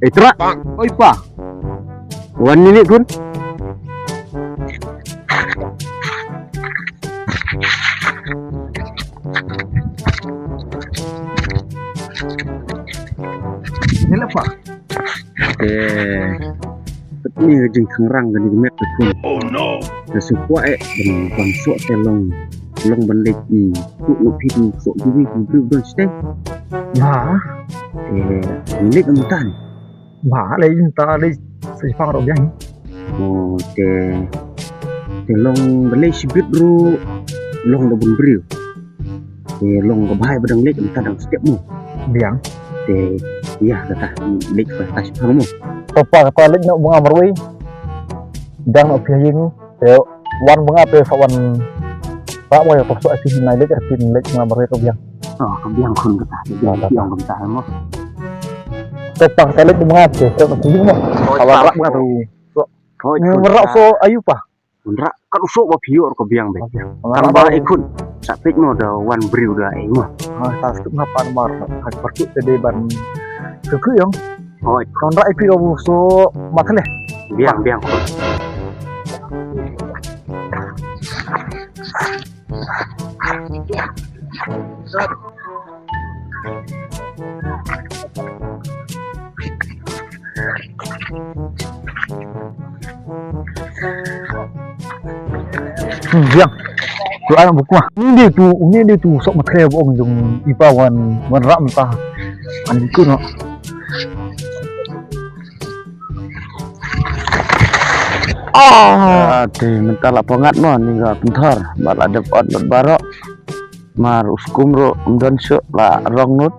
Tra, oi pa. Wan ini kun. Ini apa? Ini jeng kangrang gani met kun. Oh no. Sesuatu dengan bangsa telong balik ku upin sok duwi ku don stay. Mà Ini kemutan. mà đây ta đây sẽ phang đâu vậy? Oh, long balik sibit ru long da bun briu. Long ka bahai badang lek kemutan dang setiap mu. Biang. Ya kata lek fa tas mu. Apa kata lek nak bunga marui? Dang nak piring. Wan bunga pe sawan. Pak mau ya paksa asin nai lek asin lek bunga marui kau biang. Oh, kebiang kun kata. Biang kemutan mu. Tepang telet bunga pe, tak kuning mo. Kalau rak bunga tu. Ngerak so ayu pa. Rak kan usuk ba pior kebiang be. Kan ba ikun. Sapik mo da wan briu da ai mo. Tas tu ngapa mar hak pertu tede ban. Keku yang. Oh, kon rak ipi kau so matle. Biang kun. Biang. Tu anak buku mah. Ini dia tu sok matre bo jung ipa wan rak mentah. An ku no. Mentah lah pongat mo ninggal bentar. Malah dapat barok. Mar uskum ro don sok la rong nut.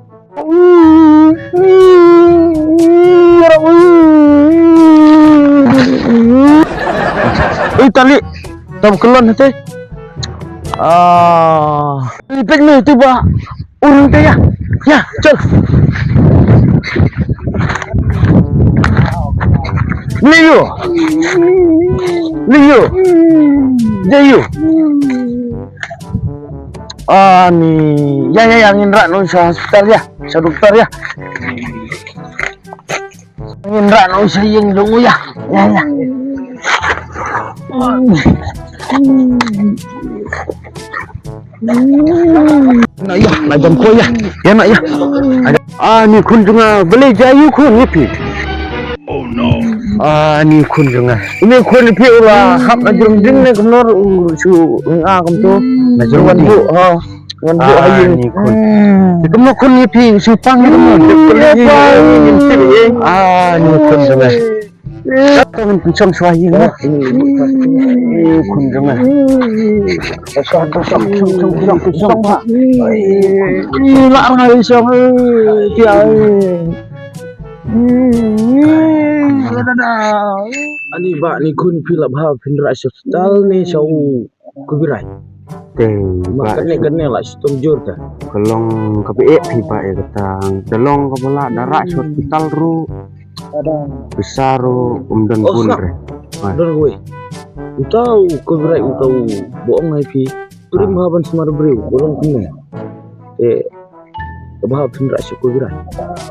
Tali tam kelon hati. Lipik ni tu bah urang teh ya. Ya, col. Liyo. Jayu. Ni ya yang Indra no sa hospital ya. Sa dokter ya. Indra no sa yang dungu ya. Ya. Nak ya, nak jam kau ya. Ya nak ya. Ni kun juga beli jayu kun ni pi. Oh no. Ni kun juga. Ini kun pi ulah hap na jeng jeng ni kemnor su kam tu. Na jeng wan bu wan bu ayu ni kun. Kemnor kun ni pi su pang ni kemnor. Ni kun juga. Kan pencong suai ni. Kun juga. Song pak. Lak ngai song dia. Ani ba ni kun pila bha pindra hospital ni sau kubirai. Makanya kena lah sistem jur ta. Kelong KPE tiba ya ketang. Delong kepala darah hospital ru. Besar ru dan pun re. Don gue. Utau kubirai utau bohong hai pi. Turim haban semar breu bolong kena. Bah pindra kubirai.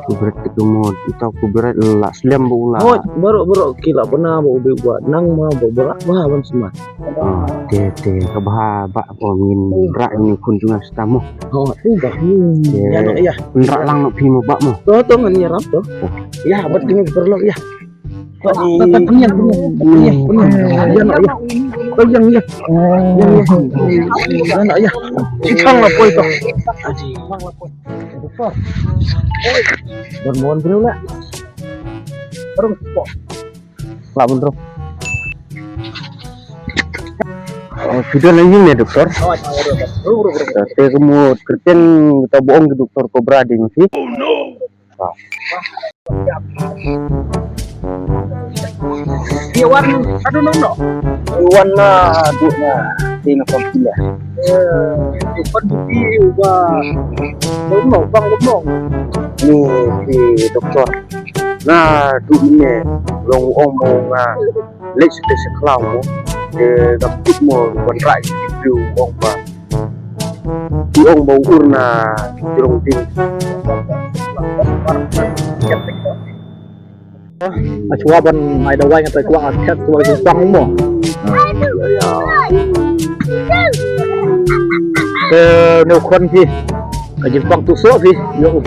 Kubirai itu mau utau kubirai la slam bu ulah. Oh, baru kila pernah mau be buat nang ma berak haban semar. Kabah ba ngin rak ni kun juga stamu. Oh, enggak. Ya no ya. Rak lang no pi mo ba mo. To ngan nyarap to. Ya, bet dengan perlu ya. Tetap punya. Ya no ya. Yang ya. Ya no ya. Cikang lah poy to. Dan mohon bro lah. Terus kok. Lah bro. Sudah lagi nih dokter. Saya kemud kerja kita bohong ke dokter Cobra di masih. Oh no. Iwan aduh no. Iwan na dukna tinggal kompila. Iwan di ubah. Bang. Ni si dokter. Nah, duknya long omong lek sekelau mo. Gapit mo konrai review ong ba. Di ong bau urna jirong ting. Chua ban mai da wai ngai kwa at tua Jepang mo no kon phi ka Jepang tu so phi yo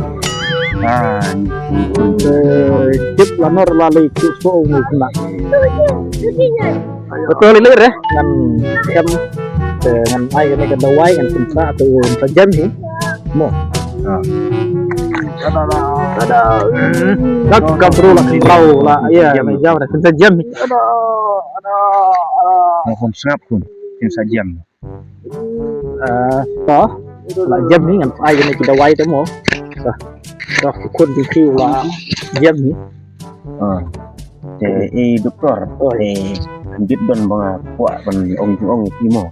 tip lanor lalai tu so ngai kena betul le re ngan em ngan ai cái này cái đầu ai ngan kumsa tu sajam ni mo Dak kabru lah kau lah ya mai jam dah sajam ni Mohon sengap pun yang sajam. toh lah jam ni ngan ai cái này cái đầu ai tu mo dah kun di kiu lah jam ni Doktor, anjit don banga puak ban ong ti mo.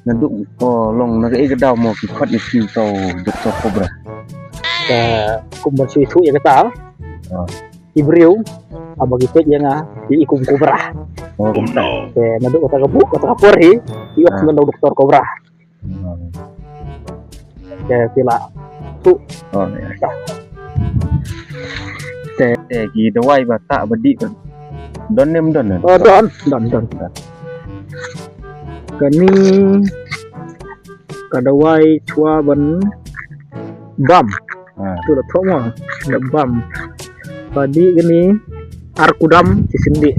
Naduk ko long na ke daw mo ki khat ki tau Doktor Cobra. Kum bersih tu yang kata Ibriu abagi pet yang di ikum Cobra naduk kata kabuk kata kapori iok dengan Doktor Cobra pila tu ki dawai ba tak badi don nem don don kani kadawai chua ban bam tu la thoma da bam tadi gini arkudam sisindi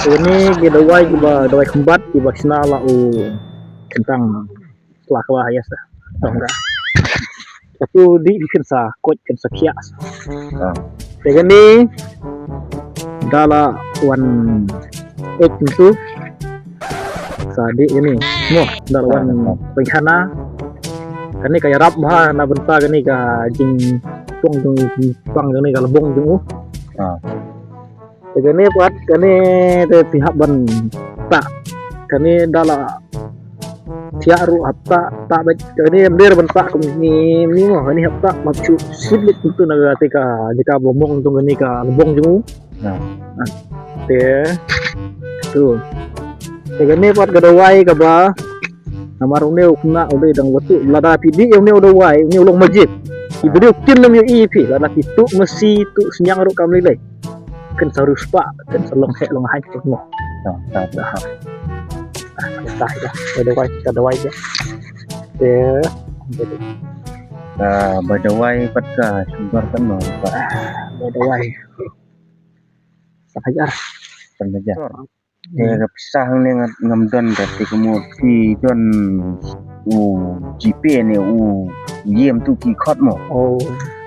ini gedawai ba dawai kembat di baksina la tentang kelakwa ya sa dongga tapi di kensa kot kensa kias tegani dala wan itu sadi ini mo dala wan penghana kani kaya rap mah na benta kani ka jing tong jung pang kani ka lebong jung kani buat kani te pihak ban tak kani dala tiaru hatta tak baik kani ber benta kami ni mo kani hatta macu siblit itu naga tika jika bomong jung kani ka lebong jung te tu kani buat gadawai ka ba Namarong neo kena oleh dang waktu lada pidi yang neo dawai neo long masjid ibrio tin nam yo ipi lada pitu mesi tu senyang ro kam lelai kan sarus pa kan salong he long hai tu mo dah dawai ya badawai pat ka sumber kan no dawai sahaja pisah ni ngamdon dari kemudian don GP ni yem tu ki khot mo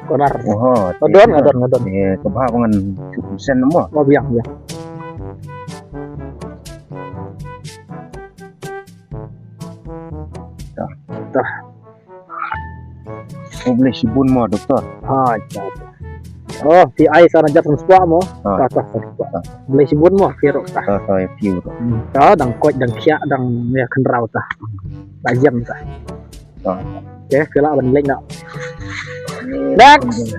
konar ngadon kebah dengan sen mo biang ya dah boleh sibun mo doktor si ai sana jatuh semua mo kata boleh sibun mo firok tah fiu dang kot dang kia dang ya kenrau tah tajam tah oke kela ban lek nak next